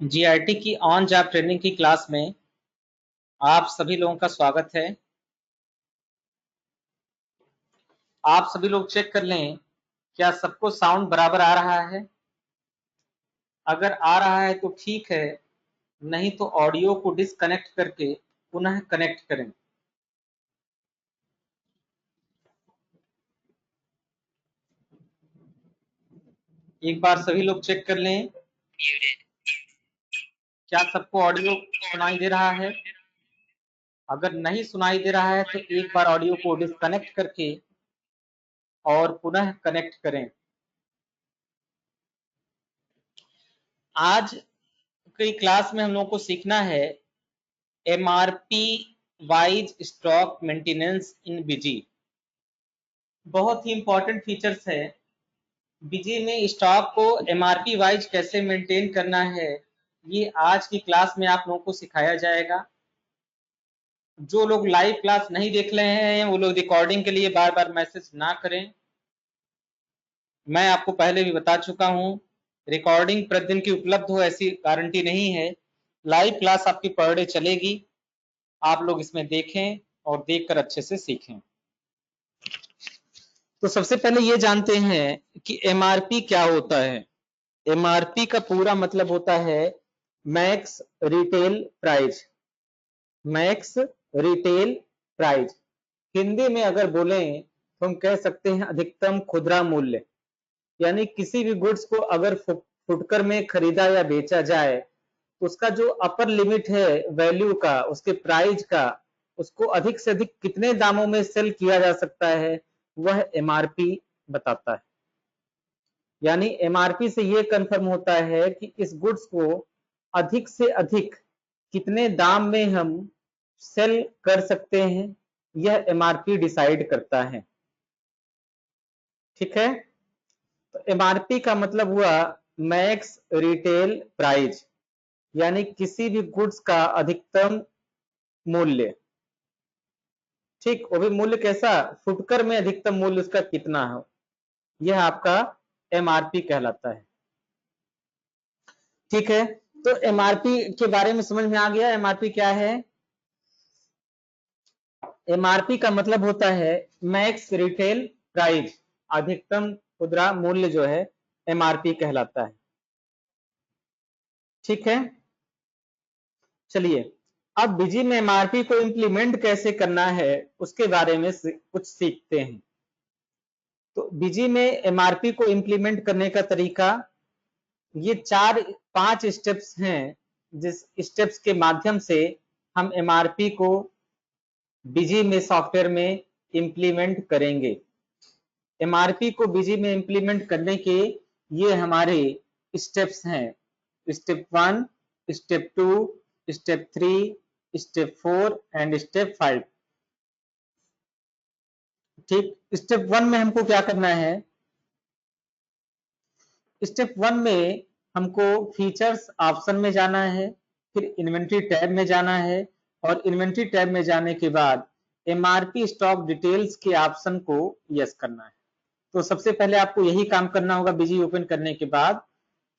GRT की on job training की class में आप सभी लोगों का स्वागत है। आप सभी लोग चेक कर लें, क्या सबको साउंड बराबर आ रहा है? अगर आ रहा है तो ठीक है, नहीं तो ऑडियो को डिस्कनेक्ट करके पुनः कनेक्ट करें। एक बार सभी लोग चेक कर लें, क्या सबको ऑडियो सुनाई दे रहा है? अगर नहीं सुनाई दे रहा है तो एक बार ऑडियो को डिस्कनेक्ट करके और पुनः कनेक्ट करें। आज की क्लास में हम लोगों को सीखना है एमआरपी वाइज स्टॉक मेंटेनेंस इन बीजी। बहुत ही इंपॉर्टेंट फीचर्स है। बीजी में स्टॉक को एमआरपी वाइज कैसे मेंटेन करना है, ये आज की क्लास में आप लोगों को सिखाया जाएगा। जो लोग लाइव क्लास नहीं देख रहे हैं वो लोग रिकॉर्डिंग के लिए बार बार मैसेज ना करें। मैं आपको पहले भी बता चुका हूं, रिकॉर्डिंग प्रतिदिन की उपलब्ध हो ऐसी गारंटी नहीं है। लाइव क्लास आपकी पर डे चलेगी, आप लोग इसमें देखें और देखकर अच्छे से सीखें। तो सबसे पहले ये जानते हैं कि एमआरपी क्या होता है। एमआरपी का पूरा मतलब होता है max retail price. Max retail price Hindi में अगर बोलें तो हम कह सकते हैं अधिकतम खुदरा मूल्य। यानी किसी भी गुड्स को अगर फुटकर में खरीदा या बेचा जाए तो उसका जो अपर लिमिट है वैल्यू का, उसके प्राइस का, उसको अधिक से अधिक कितने दामों में सेल किया जा सकता है, वह एमआरपी बताता है। यानी एमआरपी से यह कंफर्म होता है कि इस गुड्स को अधिक से अधिक कितने दाम में हम सेल कर सकते हैं, यह एमआरपी डिसाइड करता है। ठीक है, तो एमआरपी का मतलब हुआ मैक्स रिटेल प्राइस, यानी किसी भी गुड्स का अधिकतम मूल्य। ठीक, वो भी मूल्य कैसा, फुटकर में अधिकतम मूल्य उसका कितना हो, यह आपका एमआरपी कहलाता है। ठीक है, तो एमआरपी के बारे में समझ में आ गया। एमआरपी क्या है? एमआरपी का मतलब होता है मैक्स रिटेल प्राइस, अधिकतम खुदरा मूल्य जो है एमआरपी कहलाता है। ठीक है, चलिए अब बीजी में एमआरपी को इंप्लीमेंट कैसे करना है उसके बारे में कुछ सीखते हैं। तो बीजी में एमआरपी को इंप्लीमेंट करने का तरीका, ये 4-5 स्टेप्स हैं जिस स्टेप्स के माध्यम से हम एमआरपी को बीजी में सॉफ्टवेयर में इंप्लीमेंट करेंगे। एमआरपी को बीजी में इंप्लीमेंट करने के ये हमारे स्टेप्स हैं। Step 1, step 2, step 3, step 4 and step 5। ठीक, स्टेप 1 में हमको क्या करना है? स्टेप 1 में हमको फीचर्स ऑप्शन में जाना है, फिर इन्वेंट्री टैब में जाना है, और इन्वेंट्री टैब में जाने के बाद एमआरपी स्टॉक डिटेल्स के ऑप्शन को यस करना है। तो सबसे पहले आपको यही काम करना होगा। बीजी ओपन करने के बाद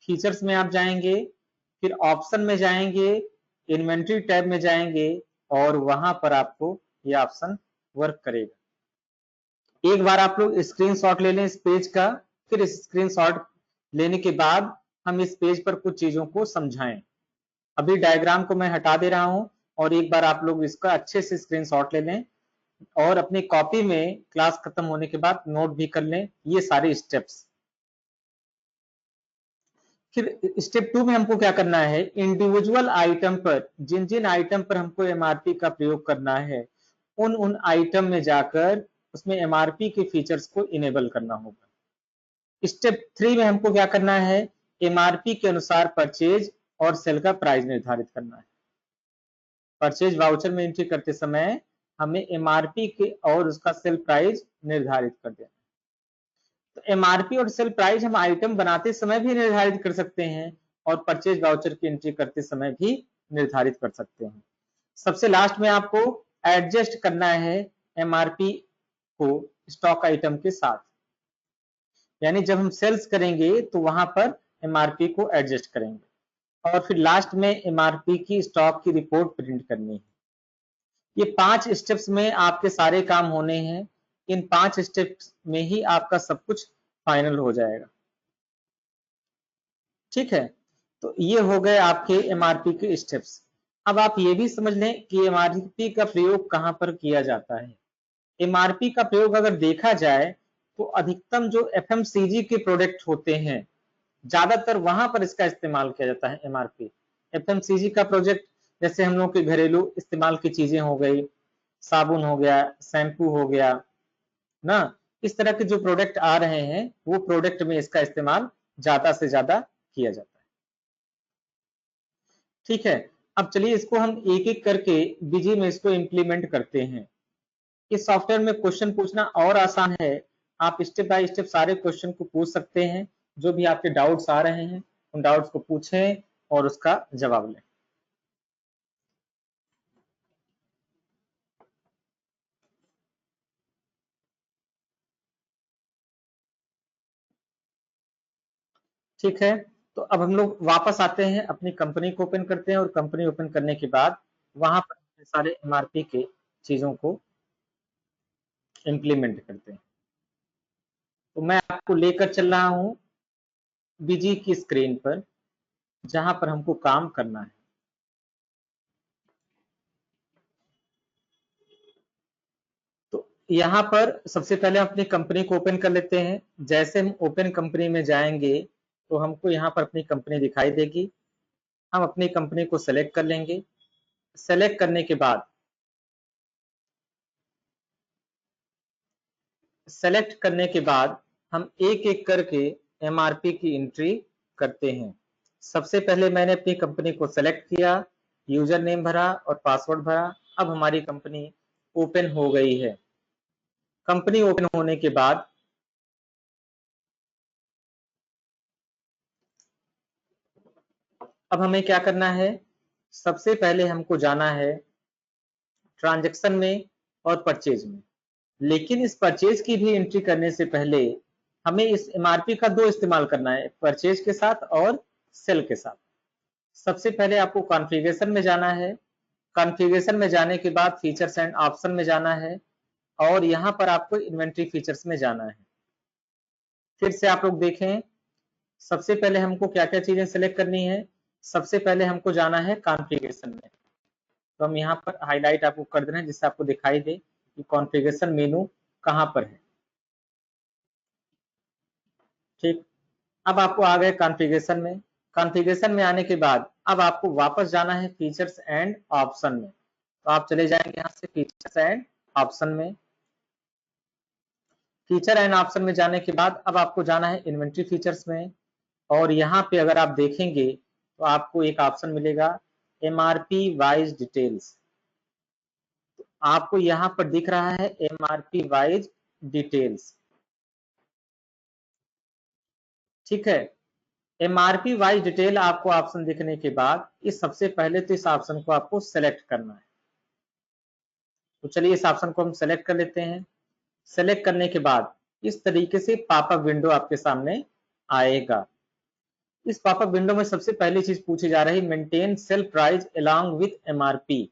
फीचर्स में आप जाएंगे, फिर ऑप्शन में जाएंगे, इन्वेंट्री टैब में जाएंगे, और वहां पर आपको यह ऑप्शन वर्क करेगा। एक बार आप लोग स्क्रीनशॉट ले लें इस पेज का, फिर स्क्रीनशॉट लेने के बाद हम इस पेज पर कुछ चीजों को समझाएं। अभी डायग्राम को मैं हटा दे रहा हूं और एक बार आप लोग इसका अच्छे से स्क्रीनशॉट ले लें और अपनी कॉपी में क्लास खत्म होने के बाद नोट भी कर लें ये सारे स्टेप्स। फिर स्टेप 2 में हमको क्या करना है? इंडिविजुअल आइटम पर, जिन जिन आइटम पर हमको एमआरपी का प्रयोग करना है, उन उन आइटम में जाकर उसमें एमआरपी के फीचर्स को इनेबल करना होगा। स्टेप 3 में हमको क्या करना है? एमआरपी के अनुसार परचेज और सेल का प्राइस निर्धारित करना है। परचेज वाउचर में एंट्री करते समय हमें एमआरपी के और उसका सेल प्राइस निर्धारित कर देना। तो एमआरपी और सेल प्राइस हम आइटम बनाते समय भी निर्धारित कर सकते हैं और परचेज वाउचर की एंट्री करते समय भी निर्धारित कर सकते हैं। सबसे लास्ट में आपको एडजस्ट करना है एमआरपी को स्टॉक आइटम के साथ, यानी जब हम सेल्स करेंगे तो वहां पर एमआरपी को एडजस्ट करेंगे। और फिर लास्ट में एमआरपी की स्टॉक की रिपोर्ट प्रिंट करनी है। ये 5 स्टेप्स में आपके सारे काम होने हैं। इन 5 स्टेप्स में ही आपका सब कुछ फाइनल हो जाएगा। ठीक है, तो ये हो गए आपके एमआरपी के स्टेप्स। अब आप ये भी समझ लें कि एमआरपी का प्रयोग कहां पर किया जाता है। एमआरपी का प्रयोग अगर देखा जाए तो अधिकतम जो एफएमसीजी के प्रोडक्ट होते हैं ज्यादातर वहां पर इसका इस्तेमाल किया जाता है। एमआरपी एफएमसीजी का प्रोजेक्ट जैसे हम लोग के घरेलू इस्तेमाल की चीजें हो गई, साबुन हो गया, शैम्पू हो गया ना, इस तरह के जो प्रोडक्ट आ रहे हैं वो प्रोडक्ट में इसका इस्तेमाल ज्यादा से ज्यादा किया जाता है। ठीक है, अब चलिए इसको हम एक एक करके बीजी में इसको इम्प्लीमेंट करते हैं। इस सॉफ्टवेयर में क्वेश्चन पूछना और आसान है। आप स्टेप बाय स्टेप सारे क्वेश्चन को पूछ सकते हैं। जो भी आपके डाउट्स आ रहे हैं उन डाउट्स को पूछें और उसका जवाब लें। ठीक है, तो अब हम लोग वापस आते हैं, अपनी कंपनी को ओपन करते हैं और कंपनी ओपन करने के बाद वहां पर सारे एमआरपी के चीजों को इम्प्लीमेंट करते हैं। तो मैं आपको लेकर चल रहा हूं बीजी की स्क्रीन पर जहां पर हमको काम करना है। तो यहाँ पर सबसे पहले हम अपनी कंपनी को ओपन कर लेते हैं। जैसे हम ओपन कंपनी में जाएंगे तो हमको यहाँ पर अपनी कंपनी दिखाई देगी। हम अपनी कंपनी को सेलेक्ट कर लेंगे। सेलेक्ट करने के बाद हम एक एक करके एमआरपी की एंट्री करते हैं। सबसे पहले मैंने अपनी कंपनी को सेलेक्ट किया, यूजर नेम भरा और पासवर्ड भरा। अब हमारी कंपनी ओपन हो गई है। कंपनी ओपन होने के बाद अब हमें क्या करना है, सबसे पहले हमको जाना है ट्रांजैक्शन में और परचेज में। लेकिन इस परचेज की भी एंट्री करने से पहले हमें इस एमआरपी का दो इस्तेमाल करना है, परचेज के साथ और सेल के साथ। सबसे पहले आपको कॉन्फ़िगरेशन में जाना है। कॉन्फ़िगरेशन में जाने के बाद फीचर्स एंड ऑप्शन में जाना है और यहाँ पर आपको इन्वेंट्री फीचर्स में जाना है। फिर से आप लोग देखें, सबसे पहले हमको क्या क्या चीजें सेलेक्ट करनी है। सबसे पहले हमको जाना है कॉन्फ़िगरेशन में। तो हम यहाँ पर हाईलाइट आपको कर दे रहे हैं जिससे आपको दिखाई दे कि कॉन्फ़िगरेशन मेनू कहाँ पर है। ठीक, अब आपको आ गए कॉन्फ़िगरेशन में। कॉन्फ़िगरेशन में आने के बाद अब आपको वापस जाना है फीचर्स एंड ऑप्शन में। तो आप चले जाएंगे यहाँ से फीचर्स एंड ऑप्शन में। फीचर एंड ऑप्शन में जाने के बाद अब आपको जाना है इन्वेंट्री फीचर्स में। और यहाँ पे अगर आप देखेंगे तो आपको एक ऑप्शन मिलेगा एमआरपी वाइज डिटेल्स। आपको यहाँ पर दिख रहा है एमआरपी वाइज डिटेल्स। ठीक है, एमआरपी वाइज डिटेल आपको ऑप्शन दिखने के बाद इस सबसे पहले तो इस ऑप्शन को आपको सेलेक्ट करना है। तो चलिए इस ऑप्शन को हम सेलेक्ट कर लेते हैं। सेलेक्ट करने के बाद इस तरीके से पॉपअप विंडो आपके सामने आएगा। इस पॉपअप विंडो में सबसे पहली चीज पूछी जा रही है, maintain sale price along with MRP.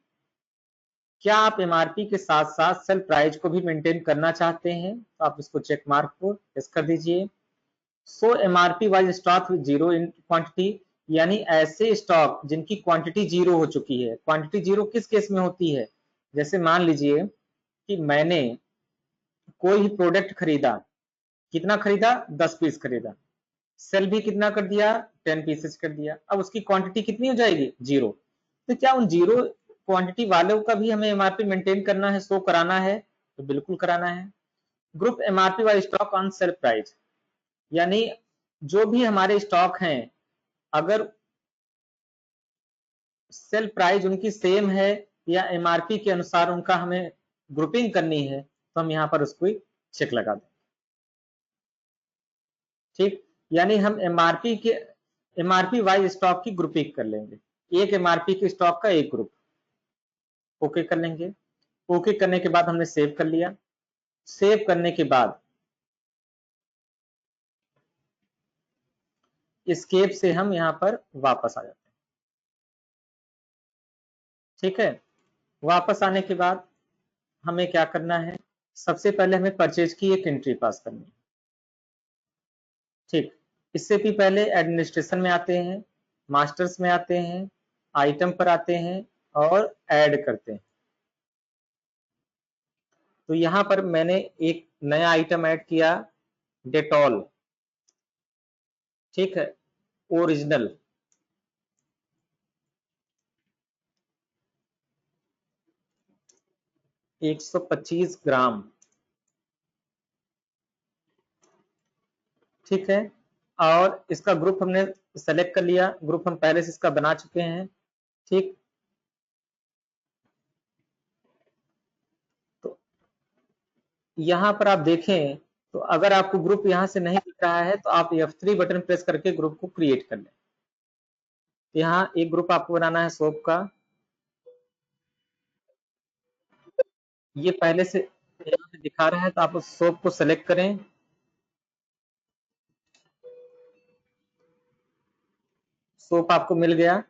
क्या आप एमआरपी के साथ साथ सेल प्राइस को भी मेंटेन करना चाहते हैं? तो आप इसको चेक मार्क को यस कर दीजिए। So MRP wise stock with zero in quantity, यानी ऐसे स्टॉक जिनकी क्वांटिटी जीरो हो चुकी है। क्वांटिटी जीरो किस केस में होती है? जैसे मान लीजिए कि मैंने कोई भी प्रोडक्ट खरीदा, कितना खरीदा? 10 पीस खरीदा। सेल भी कितना कर दिया? 10 पीसेस कर दिया। अब उसकी क्वांटिटी कितनी हो जाएगी? जीरो। तो क्या उन जीरो क्वांटिटी वालों का भी हमें एमआरपी मेंटेन करना है, शो कराना है? तो बिल्कुल कराना है। Group MRP wise stock on sale price, यानी जो भी हमारे स्टॉक हैं अगर सेल प्राइस उनकी सेम है या एमआरपी के अनुसार उनका हमें ग्रुपिंग करनी है तो हम यहाँ पर उसको चेक लगा दें। ठीक, यानी हम एमआरपी वाइज स्टॉक की ग्रुपिंग कर लेंगे। एक एमआरपी के स्टॉक का एक ग्रुप। ओके कर लेंगे। ओके करने के बाद हमने सेव कर लिया। सेव करने के बाद एस्केप से हम यहाँ पर वापस आ जाते हैं। ठीक है। वापस आने के बाद हमें क्या करना है, सबसे पहले हमें परचेज की एक एंट्री पास करनी है। ठीक, इससे भी पहले एडमिनिस्ट्रेशन में आते हैं, मास्टर्स में आते हैं, आइटम पर आते हैं और ऐड करते हैं। तो यहां पर मैंने एक नया आइटम ऐड किया, डेटॉल। ठीक है, ओरिजिनल 125 ग्राम। ठीक है, और इसका ग्रुप हमने सेलेक्ट कर लिया, ग्रुप हम पहले से इसका बना चुके हैं। ठीक, तो यहां पर आप देखें तो अगर आपको ग्रुप यहां से नहीं दिख रहा है तो आप F3 बटन प्रेस करके ग्रुप को क्रिएट कर लें। यहाँ एक ग्रुप आपको बनाना है सोप का, ये पहले से यहाँ पे दिखा रहा है तो आप उस सोप को सेलेक्ट करें। सोप आपको मिल गया।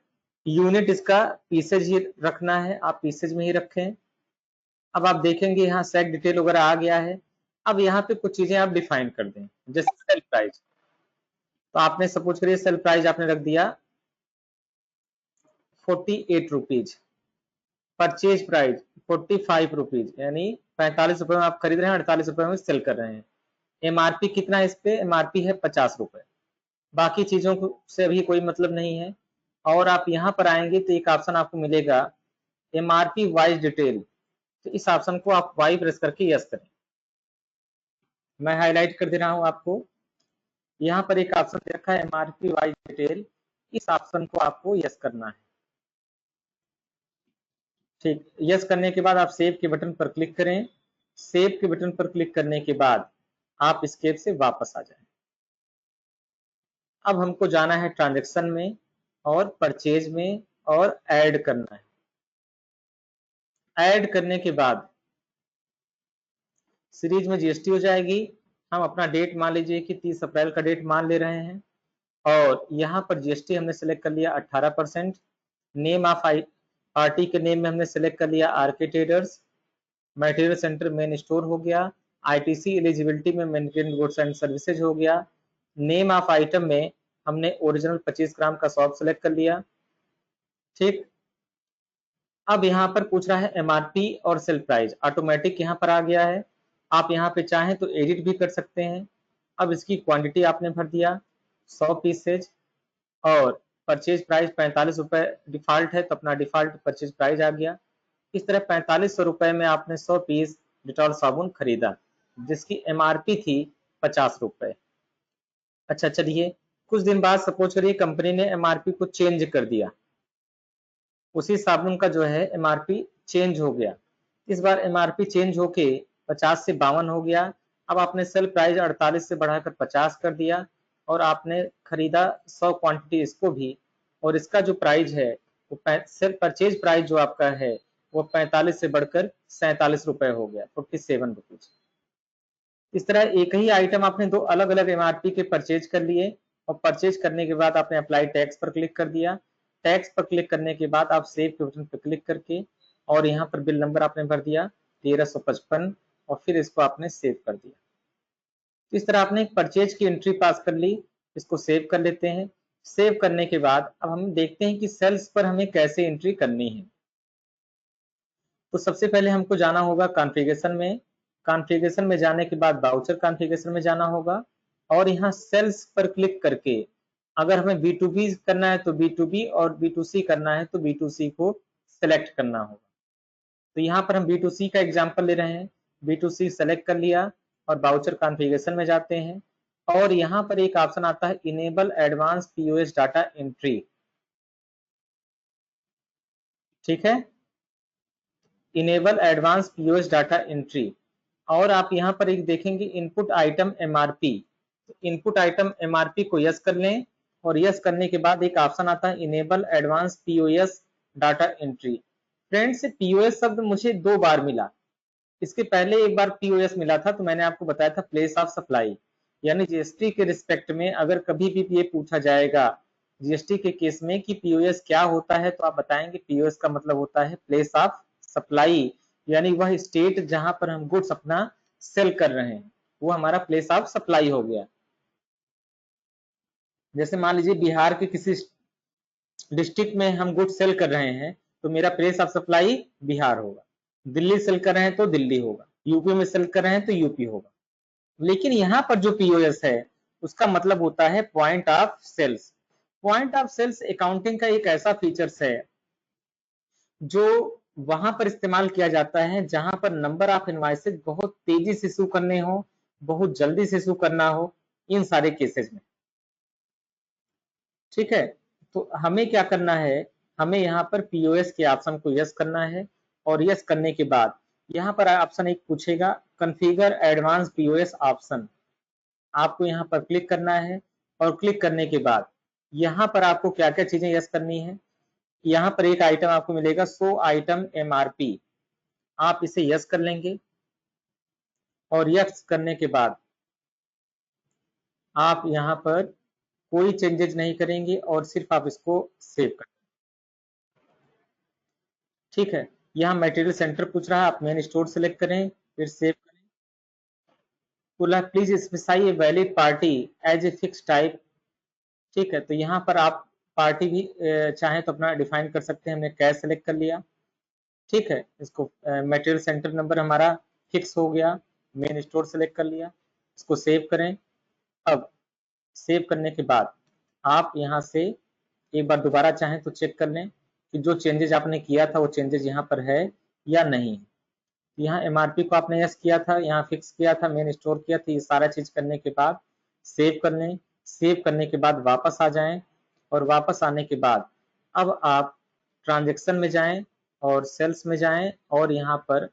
यूनिट इसका पीसेज ही रखना है, आप पीसेज में ही रखें। अब आप देखेंगे यहाँ सेट डिटेल वगैरह आ गया है। अब यहाँ पे कुछ चीजें आप डिफाइन कर दें, जैसे सेल प्राइस। तो आपने सपोज करिए सेल प्राइस आपने रख दिया 48 रुपीज, परचेज प्राइस 45 रुपीज, यानी 45 रुपए में आप खरीद रहे हैं, 48 रुपए में सेल कर रहे हैं। एमआरपी कितना है इस पे, एमआरपी है 50 रुपए। बाकी चीजों से अभी कोई मतलब नहीं है। और आप यहाँ पर आएंगे तो एक ऑप्शन आपको मिलेगा एमआरपी वाइज डिटेल, तो इस ऑप्शन को आप वाई प्रेस करके यस करें। मैं हाईलाइट कर दे रहा हूँ आपको, यहाँ पर एक ऑप्शन दे रखा है एमआरपी वाइज डिटेल, इस ऑप्शन को आपको यस करना है। ठीक, यस करने के बाद आप सेव के बटन पर क्लिक करें। सेव के बटन पर क्लिक करने के बाद आप स्केप से वापस आ जाएं। अब हमको जाना है ट्रांजैक्शन में और परचेज में और ऐड करना है। ऐड करने के बाद सीरीज में जीएसटी हो जाएगी। हम अपना डेट मान लीजिए कि 30 अप्रैल का डेट मान ले रहे हैं और यहाँ पर जीएसटी हमने सेलेक्ट कर लिया 18%। नेम ऑफ पार्टी के नेम में हमने सेलेक्ट कर लिया RK traders. Material centre main store हो गया। आईटीसी एलिजिबिलिटी में मेंटेन गुड्स एंड सर्विसेज हो गया। नेम ऑफ आइटम में हमने ओरिजिनल 25 ग्राम का शॉप सेलेक्ट कर लिया। ठीक, अब यहाँ पर पूछ रहा है एमआरपी और सेल प्राइस, ऑटोमेटिक यहाँ पर आ गया है। आप यहाँ पे चाहें तो एडिट भी कर सकते हैं। अब इसकी क्वांटिटी आपने भर दिया 100 पीसेज और परचेज प्राइस 45 रुपए डिफॉल्ट है तो अपना डिफॉल्ट परचेज प्राइस आ गया। इस तरह 4500 रुपए में आपने 100 पीस डिटॉल साबुन खरीदा जिसकी एमआरपी थी 50 रुपए। अच्छा, चलिए कुछ दिन बाद सपोज करिए कंपनी ने एमआरपी को चेंज कर दिया, उसी साबुन का जो है एमआरपी चेंज हो गया। इस बार एमआरपी चेंज होके 50 से 52 हो गया। अब आपने सेल प्राइस 48 से बढ़ाकर 50 कर दिया और आपने खरीदा 100 क्वांटिटी इसको भी, और इसका जो प्राइस है वो सेल परचेज प्राइस जो आपका है वो 45 से बढ़कर 47 रुपए हो गया, 47 रुपीज। इस तरह एक ही आइटम आपने दो अलग अलग एमआरपी के परचेज कर लिए और परचेज करने के बाद आपने अप्लाई टैक्स पर क्लिक कर दिया। टैक्स पर क्लिक करने के बाद आप सेव के बटन पर क्लिक करके और यहाँ पर बिल नंबर आपने भर दिया 1355 और फिर इसको आपने सेव कर दिया। इस तरह आपने एक परचेज की एंट्री पास कर ली। इसको सेव कर लेते हैं। सेव करने के बाद अब हम देखते हैं कि सेल्स पर हमें कैसे एंट्री करनी है। तो सबसे पहले हमको जाना होगा कॉन्फ़िगरेशन में। कॉन्फ़िगरेशन में जाने के बाद वाउचर कॉन्फ़िगरेशन में जाना होगा और यहाँ सेल्स पर क्लिक करके अगर हमें B2B करना है तो B2B और B2C करना है तो B2C को सेलेक्ट करना होगा। तो यहाँ पर हम B2C का एग्जांपल ले रहे हैं। B2C सेलेक्ट कर लिया और वाउचर कॉन्फ़िगरेशन में जाते हैं और यहाँ पर एक ऑप्शन आता है enable advance POS data entry. ठीक है, enable advance POS data entry. और आप यहाँ पर एक देखेंगे input item MRP, input item MRP को यस कर लें और यस करने के बाद एक ऑप्शन आता है enable advance POS data entry. Friends, POS शब्द मुझे 2 बार मिला। इसके पहले एक बार पीओएस मिला था तो मैंने आपको बताया था प्लेस ऑफ सप्लाई, यानी जीएसटी के रिस्पेक्ट में अगर कभी भी ये पूछा जाएगा जीएसटी के केस में कि पीओएस क्या होता है, तो आप बताएंगे पीओएस का मतलब होता है प्लेस ऑफ सप्लाई, यानी वह स्टेट जहां पर हम गुड्स अपना सेल कर रहे हैं वो हमारा प्लेस ऑफ सप्लाई हो गया। जैसे मान लीजिए बिहार के किसी डिस्ट्रिक्ट में हम गुड्स सेल कर रहे हैं तो मेरा प्लेस ऑफ सप्लाई बिहार होगा, दिल्ली सेल कर रहे हैं तो दिल्ली होगा, यूपी में सेल कर रहे हैं तो यूपी होगा। लेकिन यहाँ पर जो पीओएस है उसका मतलब होता है point of sales. Point of sales accounting का एक ऐसा फीचर्स है जो वहां पर इस्तेमाल किया जाता है जहां पर नंबर ऑफ इनवॉइसेस बहुत तेजी से इशू करने हो, बहुत जल्दी से इशू करना हो, इन सारे केसेस में। ठीक है, तो हमें क्या करना है, हमें यहाँ पर पीओएस के ऑप्शन को यस करना है, और यस करने के बाद यहाँ पर ऑप्शन एक पूछेगा कॉन्फ़िगर एडवांस पीओएस ऑप्शन, आपको यहाँ पर क्लिक करना है। और क्लिक करने के बाद यहाँ पर आपको क्या क्या चीजें यस करनी है, यहाँ पर एक आइटम आपको मिलेगा शो आइटम एमआरपी, आप इसे यस कर लेंगे। और यस करने के बाद आप यहाँ पर कोई चेंजेस नहीं करेंगे और सिर्फ आप इसको सेव कर, ठीक है। यहाँ मटेरियल सेंटर पूछ रहा है, आप मेन स्टोर सेलेक्ट करें, फिर सेव करें। बोला please specify a valid party as a fix type, ठीक है। तो यहाँ पर आप पार्टी भी चाहें तो अपना डिफाइन कर सकते हैं, हमने कैश सेलेक्ट कर लिया, ठीक है। इसको मटेरियल सेंटर नंबर हमारा फिक्स हो गया, मेन स्टोर सेलेक्ट कर लिया, इसको सेव करें। अब सेव करने के बाद आप यहाँ से एक बार दोबारा चाहें तो चेक कर लें कि जो चेंजेज आपने किया था वो चेंजेज यहाँ पर है या नहीं। यहाँ एमआरपी को आपने यस किया था, यहाँ फिक्स किया था, मेन स्टोर किया था, ये सारा चीज करने के बाद सेव कर लें। सेव करने के बाद वापस आ जाएं, और वापस आने के बाद अब आप ट्रांजेक्शन में जाएं और सेल्स में जाएं और यहाँ पर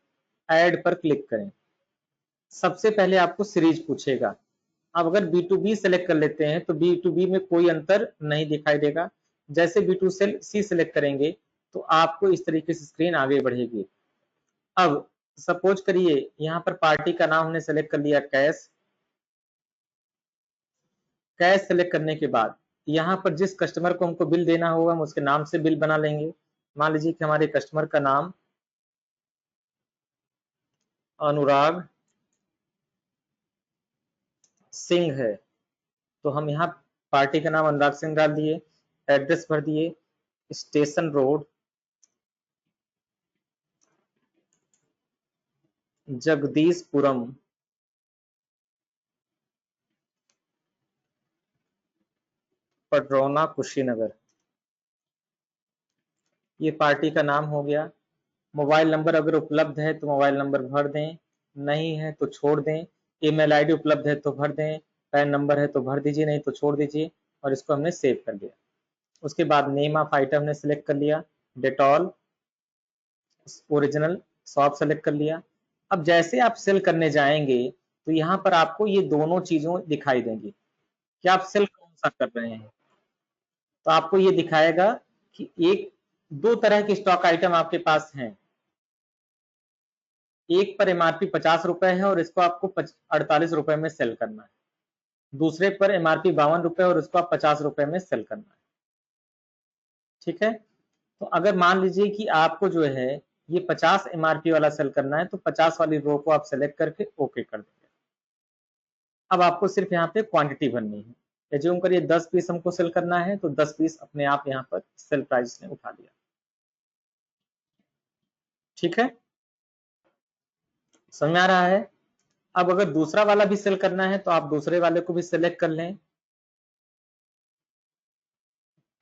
ऐड पर क्लिक करें। सबसे पहले आपको सीरीज पूछेगा, अब अगर B2B सेलेक्ट कर लेते हैं तो B2B में कोई अंतर नहीं दिखाई देगा, जैसे B2C सेलेक्ट करेंगे तो आपको इस तरीके से स्क्रीन आगे बढ़ेगी। अब सपोज करिए यहाँ पर पार्टी का नाम हमने सेलेक्ट कर लिया कैश, कैश सेलेक्ट करने के बाद यहाँ पर जिस कस्टमर को हमको बिल देना होगा हम उसके नाम से बिल बना लेंगे। मान लीजिए कि हमारे कस्टमर का नाम अनुराग सिंह है, तो हम यहाँ पार्टी का नाम अनुराग सिंह डाल दिए, एड्रेस भर दिए, स्टेशन रोड जगदीशपुरम पडरौना कुशीनगर, ये पार्टी का नाम हो गया। मोबाइल नंबर अगर उपलब्ध है तो मोबाइल नंबर भर दें, नहीं है तो छोड़ दें। ईमेल आईडी उपलब्ध है तो भर दें, पैन नंबर है तो भर दीजिए, नहीं तो छोड़ दीजिए। और इसको हमने सेव कर लिया। उसके बाद नेम ऑफ आइटम ने सिलेक्ट कर लिया, डेटॉल ओरिजिनल शॉप सेलेक्ट कर लिया। अब जैसे आप सेल करने जाएंगे तो यहाँ पर आपको ये दोनों चीजों दिखाई देंगी कि आप सेल कौन सा कर रहे हैं। तो आपको ये दिखाएगा कि एक दो तरह के स्टॉक आइटम आपके पास हैं, एक पर एमआरपी 50 रुपए है और इसको आपको 48 रुपए में सेल करना है, दूसरे पर एमआरपी 52 रुपए और इसको आप 50 रुपए में सेल करना है, ठीक है। तो अगर मान लीजिए कि आपको जो है ये 50 एमआरपी वाला सेल करना है तो 50 वाली रो को आप सेलेक्ट करके ओके कर देंगे। अब आपको सिर्फ यहाँ पे क्वांटिटी भरनी है, एज्यूम करिए 10 पीस हमको सेल करना है तो 10 पीस अपने आप यहाँ पर सेल प्राइस ने उठा लिया, ठीक है। समझ में आ रहा है। अब अगर दूसरा वाला भी सेल करना है तो आप दूसरे वाले को भी सेलेक्ट कर लें,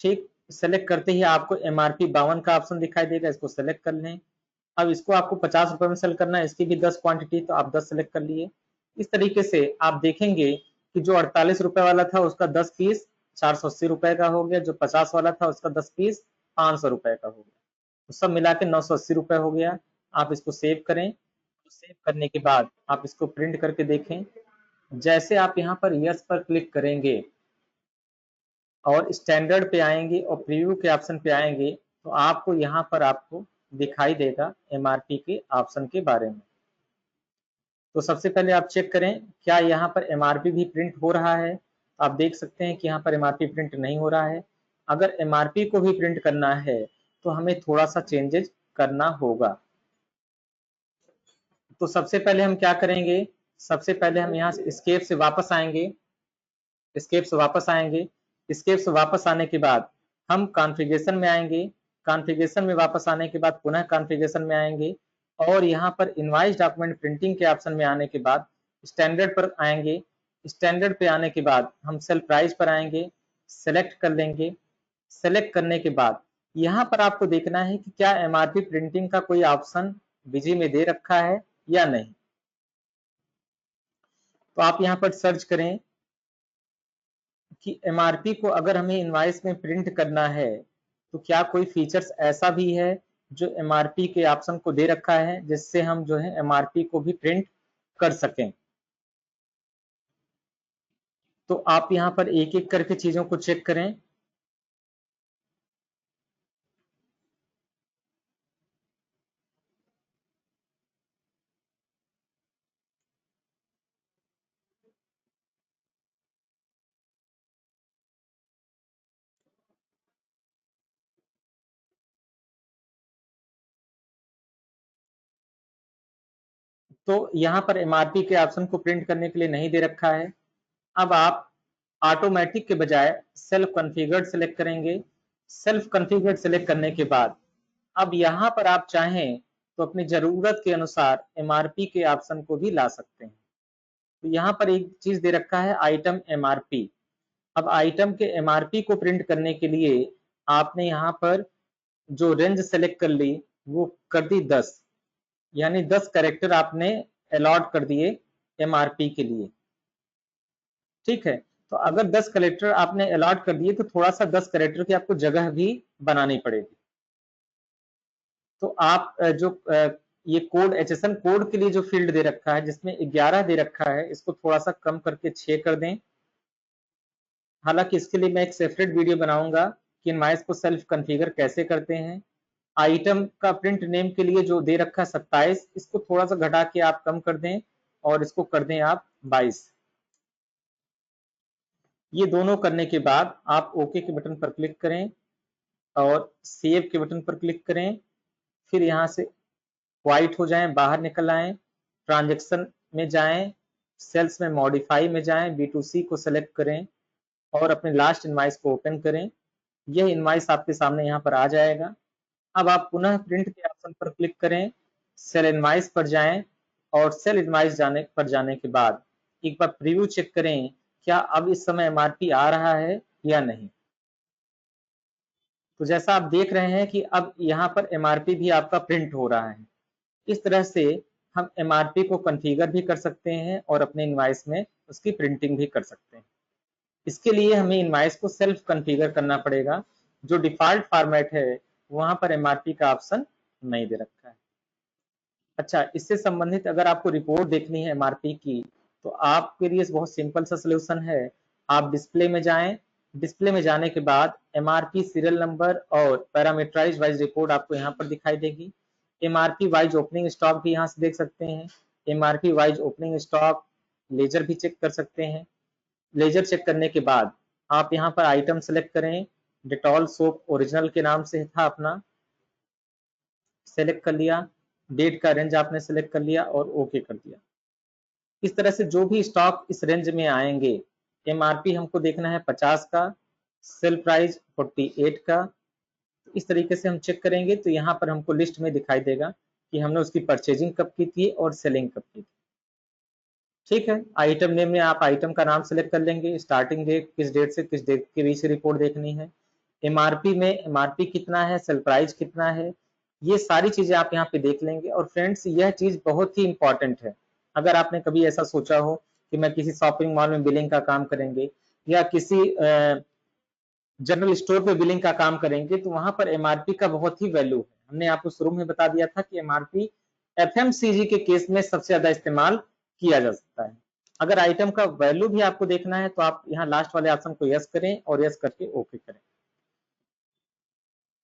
ठीक। सेलेक्ट करते ही आपको एमआरपी 52 का ऑप्शन दिखाई देगा, इसको सेलेक्ट कर लें। अब इसको आपको 50 रुपए में सेल करना है, इसकी भी 10 क्वांटिटी, तो आप 10 सेलेक्ट कर लिए। इस तरीके से आप देखेंगे कि जो 48 रुपए वाला था उसका 10 पीस 480 रुपए का हो गया, जो 50 वाला था उसका 10 पीस 500 रुपए का हो गया, तो सब मिला के 980 रुपए हो गया। आप इसको सेव करें, सेव करने के बाद आप इसको प्रिंट करके देखें। जैसे आप यहाँ पर यस पर क्लिक करेंगे और स्टैंडर्ड पे आएंगे और प्रीव्यू के ऑप्शन पे आएंगे तो आपको यहाँ पर आपको दिखाई देगा एमआरपी के ऑप्शन के बारे में। तो सबसे पहले आप चेक करें क्या यहाँ पर एमआरपी भी प्रिंट हो रहा है। आप देख सकते हैं कि यहाँ पर एमआरपी प्रिंट नहीं हो रहा है, अगर एमआरपी को भी प्रिंट करना है तो हमें थोड़ा सा चेंजेस करना होगा। तो सबसे पहले हम क्या करेंगे, सबसे पहले हम यहाँ से एस्केप से वापस आएंगे, एस्केप से वापस आएंगे। एस्केप से वापस आने के बाद हम कॉन्फ़िगरेशन में आएंगे, कॉन्फ़िगरेशन में वापस आने के बाद पुनः कॉन्फ़िगरेशन में आएंगे और यहाँ पर इनवॉइस डॉक्यूमेंट प्रिंटिंग के ऑप्शन में आने के बाद स्टैंडर्ड पर आएंगे। स्टैंडर्ड पे आने के बाद हम सेल प्राइस पर आएंगे, सेलेक्ट कर लेंगे। सेलेक्ट करने के बाद यहाँ पर आपको देखना है कि क्या एमआरपी प्रिंटिंग का कोई ऑप्शन बिजी में दे रखा है या नहीं। तो आप यहाँ पर सर्च करें कि एमआरपी को अगर हमें इनवॉइस में प्रिंट करना है तो क्या कोई फीचर्स ऐसा भी है जो एमआरपी के ऑप्शन को दे रखा है जिससे हम जो है एमआरपी को भी प्रिंट कर सकें। तो आप यहाँ पर एक एक करके चीजों को चेक करें। तो यहाँ पर एमआरपी के ऑप्शन को प्रिंट करने के लिए नहीं दे रखा है। अब आप ऑटोमेटिक के बजाय सेल्फ कॉन्फ़िगर्ड सेलेक्ट करेंगे। सेल्फ कॉन्फ़िगर्ड सेलेक्ट करने के बाद अब यहाँ पर आप चाहें तो अपनी जरूरत के अनुसार एमआरपी के ऑप्शन को भी ला सकते हैं। तो यहाँ पर एक चीज दे रखा है आइटम एमआरपी। अब आइटम के एमआरपी को प्रिंट करने के लिए आपने यहाँ पर जो रेंज सेलेक्ट कर ली वो कर दी 10, यानी 10 कैरेक्टर आपने अलॉट कर दिए एमआरपी के लिए। ठीक है, तो अगर 10 कैरेक्टर आपने अलॉट कर दिए तो थोड़ा सा 10 कैरेक्टर की आपको जगह भी बनानी पड़ेगी। तो आप जो ये कोड एचएसएन कोड के लिए जो फील्ड दे रखा है जिसमें 11 दे रखा है, इसको थोड़ा सा कम करके 6 कर दें। हालांकि इसके लिए मैं एक सेपरेट वीडियो बनाऊंगा कि इनवॉइस को सेल्फ कॉन्फ़िगर कैसे करते हैं। आइटम का प्रिंट नेम के लिए जो दे रखा है 27, इसको थोड़ा सा घटा के आप कम कर दें और इसको कर दें आप 22। ये दोनों करने के बाद आप ओके के बटन पर क्लिक करें और सेव के बटन पर क्लिक करें। फिर यहाँ से व्हाइट हो जाएं, बाहर निकल आएं, ट्रांजैक्शन में जाएं, सेल्स में मॉडिफाई में जाएं, B2C को सेलेक्ट करें और अपने लास्ट इनवॉइस को ओपन करें। यह इनवॉइस आपके सामने यहाँ पर आ जाएगा। अब आप पुनः प्रिंट के ऑप्शन पर क्लिक करें, सेल इनवॉइस पर जाएं और सेल इनवॉइस जाने के बाद एक बार प्रीव्यू चेक करें क्या अब इस समय एमआरपी आ रहा है या नहीं। तो जैसा आप देख रहे हैं कि अब यहाँ पर एमआरपी भी आपका प्रिंट हो रहा है। इस तरह से हम एमआरपी को कॉन्फ़िगर भी कर सकते हैं और अपने इनवॉइस में उसकी प्रिंटिंग भी कर सकते हैं। इसके लिए हमें इनवॉइस को सेल्फ कॉन्फ़िगर करना पड़ेगा। जो डिफॉल्ट फॉर्मेट है वहां पर एमआरपी का ऑप्शन नहीं दे रखा है। अच्छा, इससे संबंधित अगर आपको रिपोर्ट देखनी है एमआरपी की तो आपके लिए बहुत सिंपल सा सोल्यूशन है। आप डिस्प्ले में जाएं, डिस्प्ले में जाने के बाद एमआरपी सीरियल नंबर और पैरामीटराइज वाइज रिपोर्ट आपको यहाँ पर दिखाई देगी। एमआरपी वाइज ओपनिंग स्टॉक भी यहाँ से देख सकते हैं। MRP wise opening stock ledger भी चेक कर सकते हैं। लेजर चेक करने के बाद आप यहाँ पर आइटम सेलेक्ट करें। डिटॉल सोप ओरिजिनल के नाम से था अपना, सेलेक्ट कर लिया। डेट का रेंज आपने सेलेक्ट कर लिया और ओके कर दिया। इस तरह से जो भी स्टॉक इस रेंज में आएंगे, एमआरपी हमको देखना है 50 का, सेल प्राइस 48 का। इस तरीके से हम चेक करेंगे तो यहाँ पर हमको लिस्ट में दिखाई देगा कि हमने उसकी परचेजिंग कब की थी और सेलिंग कब की थी। ठीक है, आइटम नेम में आप आइटम का नाम सेलेक्ट कर लेंगे, स्टार्टिंग डेट किस डेट से किस डेट के बीच रिपोर्ट देखनी है, एमआरपी में एमआरपी कितना है, सेल प्राइस कितना है, ये सारी चीजें आप यहाँ पे देख लेंगे। और फ्रेंड्स, यह चीज बहुत ही इंपॉर्टेंट है। अगर आपने कभी ऐसा सोचा हो कि मैं किसी शॉपिंग मॉल में बिलिंग का काम करेंगे या किसी जनरल स्टोर पे बिलिंग का काम करेंगे तो वहां पर एमआरपी का बहुत ही वैल्यू है। हमने आपको शुरू में बता दिया था कि एमआरपी एफएमसीजी के केस में सबसे ज्यादा इस्तेमाल किया जा सकता है। अगर आइटम का वैल्यू भी आपको देखना है तो आप यहाँ लास्ट वाले ऑप्शन को यस करें और यस करके ओके करें।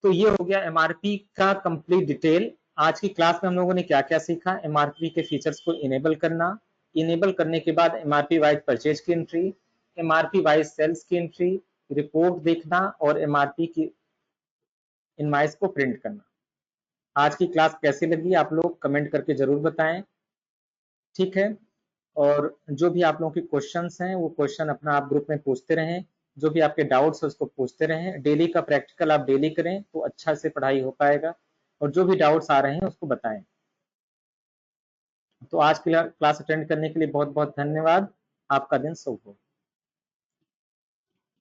तो ये हो गया एमआरपी का कंप्लीट डिटेल। आज की क्लास में हम लोगों ने क्या क्या सीखा। एमआरपी के फीचर्स को इनेबल करना, इनेबल करने के बाद एमआरपी वाइज परचेज की एंट्री, एमआरपी वाइज सेल्स की एंट्री, रिपोर्ट देखना और एमआरपी की इनवॉइस को प्रिंट करना। आज की क्लास कैसी लगी आप लोग कमेंट करके जरूर बताएं, ठीक है। और जो भी आप लोगों के क्वेश्चंस हैं वो क्वेश्चन अपना आप ग्रुप में पूछते रहें, जो भी आपके डाउट्स है उसको पूछते रहें। डेली का प्रैक्टिकल आप डेली करें तो अच्छा से पढ़ाई हो पाएगा, और जो भी डाउट्स आ रहे हैं उसको बताएं। तो आज की क्लास अटेंड करने के लिए बहुत बहुत धन्यवाद। आपका दिन शुभ हो।